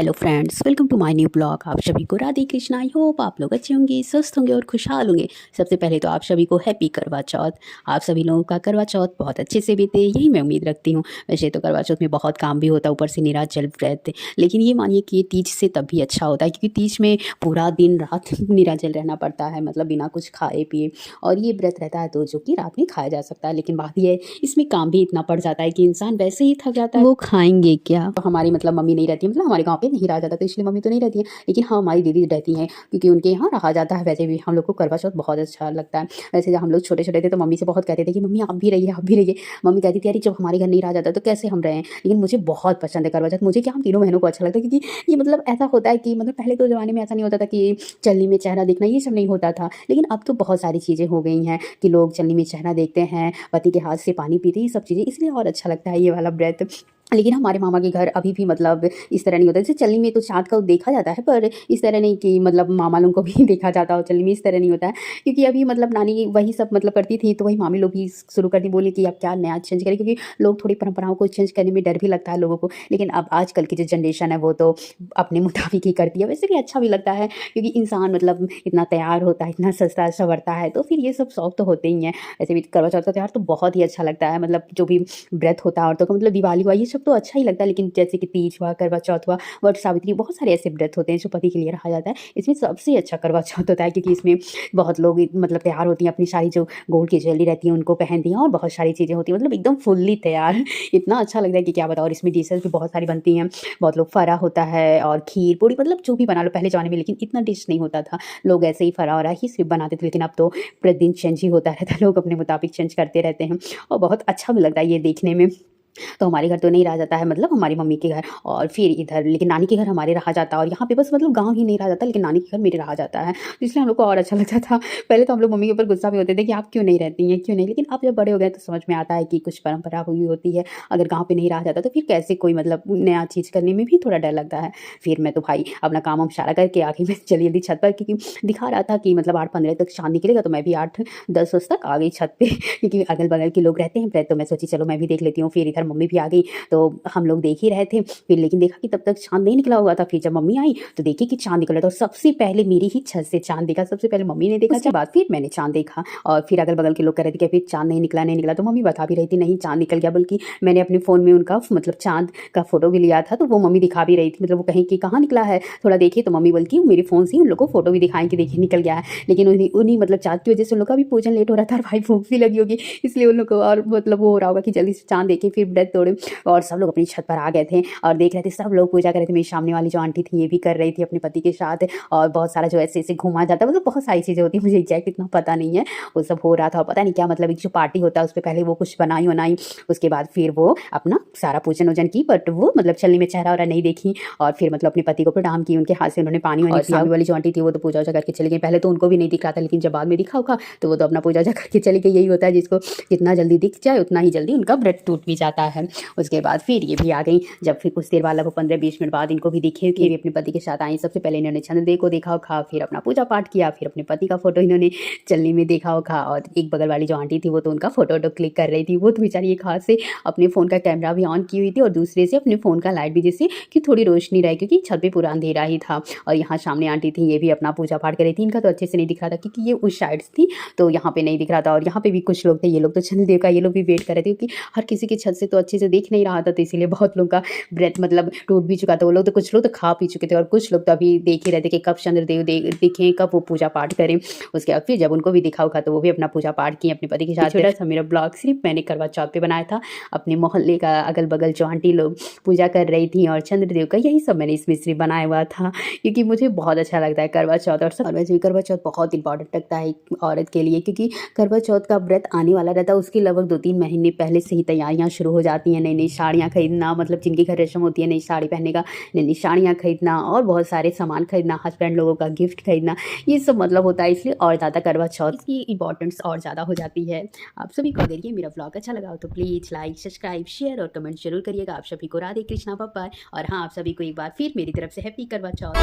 Hello friends, welcome to my new blog. आप सभी को राधे कृष्णा। आई होप आप लोग अच्छे होंगे, स्वस्थ होंगे और खुशहाल होंगे। सबसे पहले तो आप सभी को हैप्पी करवा चौथ। आप सभी लोगों का करवा चौथ बहुत अच्छे से बीते, यही मैं उम्मीद रखती हूँ। वैसे तो करवा चौथ में बहुत काम भी होता है, ऊपर से निराजल व्रत, लेकिन ये मानिए कि ये तीज से तब भी अच्छा होता है, क्योंकि तीज में पूरा दिन रात निराजल रहना पड़ता है, मतलब बिना कुछ खाए पिए। और ये व्रत रहता है तो जो कि रात में खाया जा सकता है, लेकिन बात ये है इसमें काम भी इतना पड़ जाता है कि इंसान वैसे ही थक जाता है, वो खाएंगे क्या। तो हमारी मतलब मम्मी नहीं रहती है, मतलब हमारे गाँव पे नहीं रहा जाता, तो इसलिए मम्मी तो नहीं रहती है, लेकिन हाँ हमारी दीदी रहती हैं, क्योंकि उनके यहाँ रहा जाता है। वैसे भी हम लोग को करवा चौथ बहुत अच्छा लगता है। वैसे जब हम लोग छोटे छोटे थे तो मम्मी से बहुत कहते थे कि मम्मी आप भी रहिए, आप भी रहिए। मम्मी कहती थी अरे जब हमारे घर नहीं रहा जाता तो कैसे हम रहें। लेकिन मुझे बहुत पसंद है करवा चौथ, मुझे क्या हम तीनों बहनों को अच्छा लगता है, क्योंकि ये मतलब ऐसा होता है कि मतलब पहले तो ज़माने में ऐसा नहीं होता था कि चलनी में चेहरा देखना, ये सब नहीं होता था। लेकिन अब तो बहुत सारी चीज़ें हो गई हैं कि लोग चलनी में चेहरा देखते हैं, पति के हाथ से पानी पीते हैं, ये सब चीज़ें, इसलिए और अच्छा लगता है ये वाला व्रत। लेकिन हमारे मामा के घर अभी भी मतलब इस तरह नहीं होता। जैसे चलनी में तो चाँद का देखा जाता है, पर इस तरह नहीं कि मतलब मामा लोगों को भी देखा जाता हो, चलनी में इस तरह नहीं होता है। क्योंकि अभी मतलब नानी वही सब मतलब करती थी, तो वही मामी लोग भी शुरू कर दी, बोली कि अब क्या नया चेंज करें, क्योंकि लोग थोड़ी परंपराओं को चेंज करने में डर भी लगता है लोगों को। लेकिन अब आजकल की जो जनरेशन है वो तो अपने मुताबिक ही करती है। वैसे भी अच्छा भी लगता है, क्योंकि इंसान मतलब इतना तैयार होता है, इतना सजता संवरता है, तो फिर ये सब शौक तो होते ही हैं। ऐसे भी करवा चौथ का त्यौहार तो बहुत ही अच्छा लगता है, मतलब जो भी व्रत होता है औरतों का, मतलब दिवाली हुआ, ये सब तो अच्छा ही लगता है। लेकिन जैसे कि तीज हुआ, करवा चौथ हुआ, वट सावित्री, बहुत सारे ऐसे व्रत होते हैं जो पति के लिए रखा जाता है। इसमें सबसे अच्छा करवा चौथ होता है, क्योंकि इसमें बहुत लोग मतलब तैयार होती हैं, अपनी सारी जो गोल्ड की ज्वेलरी रहती है उनको पहनती हैं, और बहुत सारी चीज़ें होती हैं, मतलब एकदम फुल्ली तैयार। इतना अच्छा लगता है कि क्या बताओ। और इसमें डिशेज भी बहुत सारी बनती हैं, बहुत लोग फरा होता है और खीर पूड़ी, मतलब जो भी बना लो पहले ज़माने में, लेकिन इतना डिश नहीं होता था। लोग ऐसे ही फरा वरा ही सिर्फ बनाते थे, लेकिन अब तो प्रतिदिन चेंज ही होता रहता है, लोग अपने मुताबिक चेंज करते रहते हैं, और बहुत अच्छा भी लगता है ये देखने में। तो हमारे घर तो नहीं रहा जाता है, मतलब हमारी मम्मी के घर, और फिर इधर लेकिन नानी के घर हमारे रहा जाता है, और यहाँ पे बस मतलब गाँव ही नहीं रहा जाता, लेकिन नानी के घर मेरे रहा जाता है, तो इसलिए हम लोग को और अच्छा लगता था। पहले तो हम लोग मम्मी के ऊपर गुस्सा भी होते थे कि आप क्यों नहीं रहती हैं, क्यों नहीं। लेकिन अब जब बड़े हो गए तो समझ में आता है कि कुछ परंपरा हुई होती है, अगर गाँव पे नहीं रहा जाता तो फिर कैसे कोई मतलब नया चीज़ करने में भी थोड़ा डर लगता है। फिर मैं तो भाई अपना काम वाम सारा करके आ गई मैं जल्दी जल्दी छत पर, क्योंकि दिखा रहा था कि मतलब 8-15 तक चाँद निकलेगा, तो मैं भी 8-10 बजे तक आ गई छत पे, क्योंकि अगल बगल के लोग रहते हैं व्रत, तो मैं सोची चलो मैं भी देख लेती हूँ। फिर इधर मम्मी भी आ गई, तो हम लोग देख ही रहे थे। फिर लेकिन देखा कि तब तक चाँद नहीं निकला हुआ था। फिर जब मम्मी आई तो देखी कि चाँद निकला था, और सबसे पहले मेरी ही छत से चाँद देखा, सबसे पहले मम्मी ने देखा, उसके बाद फिर मैंने चाँद देखा। और फिर अगल बगल के लोग कह रहे थे कि फिर चाँद नहीं निकला, नहीं निकला, तो मम्मी बता भी रही थी नहीं चाँद निकल गया, बल्कि मैंने अपने फ़ोन में उनका मतलब चाँद का फोटो भी लिया था, तो वो मम्मी दिखा भी रही थी, मतलब वो कहीं कि कहाँ निकला है थोड़ा देखिए, तो मम्मी बोलती मेरे फ़ोन से उन लोग को फोटो भी दिखाएं कि देखिए निकल गया है। लेकिन उन्हीं उन्हीं मतलब चाँद की वजह से उन लोग का भी पूजन लेट हो रहा था, और भाई भूख भी लगी होगी, इसलिए उन लोग को और मतलब वो हो रहा होगा कि जल्दी से चाँद देखें, फिर व्रत तोड़े। और सब लोग अपनी छत पर आ गए थे और देख रहे थे, सब लोग पूजा कर रहे थे। मेरी सामने वाली जो आंटी थी ये भी कर रही थी अपने पति के साथ, और बहुत सारा जो ऐसे ऐसे घुमा जाता है, मतलब बहुत सारी चीज़ें होती हैं, मुझे एग्जैक्ट इतना पता नहीं है। वो सब हो रहा था, पता नहीं क्या मतलब एक जो पार्टी होता है उस पर पहले वो कुछ बनाई बनाई, उसके बाद फिर वो अपना सारा पूजन वूजन की, बट वो मतलब चलने में चेहरा वरा नहीं देखी, और फिर मतलब अपने पति को प्रणाम की, उनके हाथ से उन्होंने पानी वानी पिया। सामने वाली जो आंटी थी वो तो पूजा वूजा करके चली गई। पहले तो उनको भी नहीं दिख रहा था, लेकिन जब बाद में दिखा होगा तो वो तो अपना पूजा वूजा करके चली गई। यही होता है, जिसको जितना जल्दी दिख जाए उतना ही जल्दी उनका व्रत टूट भी जाता है। उसके बाद फिर ये भी आ गई, जब फिर कुछ देर बाद लगभग 15-20 मिनट बाद इनको भी दिखे कि ये अपने पति के साथ आई। सबसे पहले इन्होंने चंद्रदेव को देखा खा, फिर अपना पूजा पाठ किया, फिर अपने पति का फोटो इन्होंने चलनी में देखा खा, और एक बगल वाली जो आंटी थी वो तो उनका फोटो वोटो क्लिक कर रही थी। वो तो बेचारी एक हाथ से अपने फ़ोन का कैमरा भी ऑन की हुई थी, और दूसरे से अपने फ़ोन का लाइट भी, जैसे कि थोड़ी रोशनी रहे, क्योंकि छत पे पूरा अंधेरा ही था। और यहाँ सामने आंटी थी, ये भी अपना पूजा पाठ कर रही थी। इनका तो अच्छे से नहीं दिख रहा था, क्योंकि ये उस साइड थी तो यहाँ पे नहीं दिख रहा था। और यहाँ पे भी कुछ लोग थे, ये लोग तो चंद्रदेव का ये लोग भी वेट कर रहे थे, क्योंकि हर किसी की छत से तो अच्छे से दिख नहीं रहा था, तो इसीलिए बहुत लोगों का व्रत मतलब टूट भी चुका था। वो लोग तो कुछ लोग तो खा पी चुके थे, और कुछ लोग तो अभी देख ही रहे थे कि कब चंद्रदेव दिखें, कब वो पूजा पाठ करें। उसके बाद फिर जब उनको भी दिखा होगा तो वो भी अपना पूजा पाठ किए अपने पति के साथ। छोटा सा मेरा ब्लॉग सिर्फ मैंने करवा चौथ पे बनाया था। अपने मोहल्ले का अगल बगल जो आंटी लोग पूजा कर रही थी और चंद्रदेव का, यही सब मैंने इसमें सिर्फ बनाया हुआ था, क्योंकि मुझे बहुत अच्छा लगता है करवा चौथ। और वैसे भी करवा चौथ बहुत इंपॉर्टेंट लगता है एक औरत के लिए, क्योंकि करवा चौथ का व्रत आने वाला रहता है, उसके लगभग 2-3 महीने पहले से ही तैयारियां शुरू हो जाती हैं। नई नई साड़ियाँ खरीदना, मतलब जिनके घर रस्म होती है नई साड़ी पहनने का, नई साड़ियाँ खरीदना, और बहुत सारे सामान खरीदना, हस्बैंड लोगों का गिफ्ट खरीदना, ये सब मतलब होता है। इसलिए और ज़्यादा करवा चौथ की इंपॉर्टेंस और ज़्यादा हो जाती है। आप सभी को अगर ये मेरा ब्लॉग अच्छा लगा हो तो प्लीज़ लाइक, सब्सक्राइब, शेयर और कमेंट जरूर करिएगा। आप सभी को राधे कृष्णा, बाय बाय। और हाँ, आप सभी को एक बार फिर मेरी तरफ से हैप्पी करवा चौथ।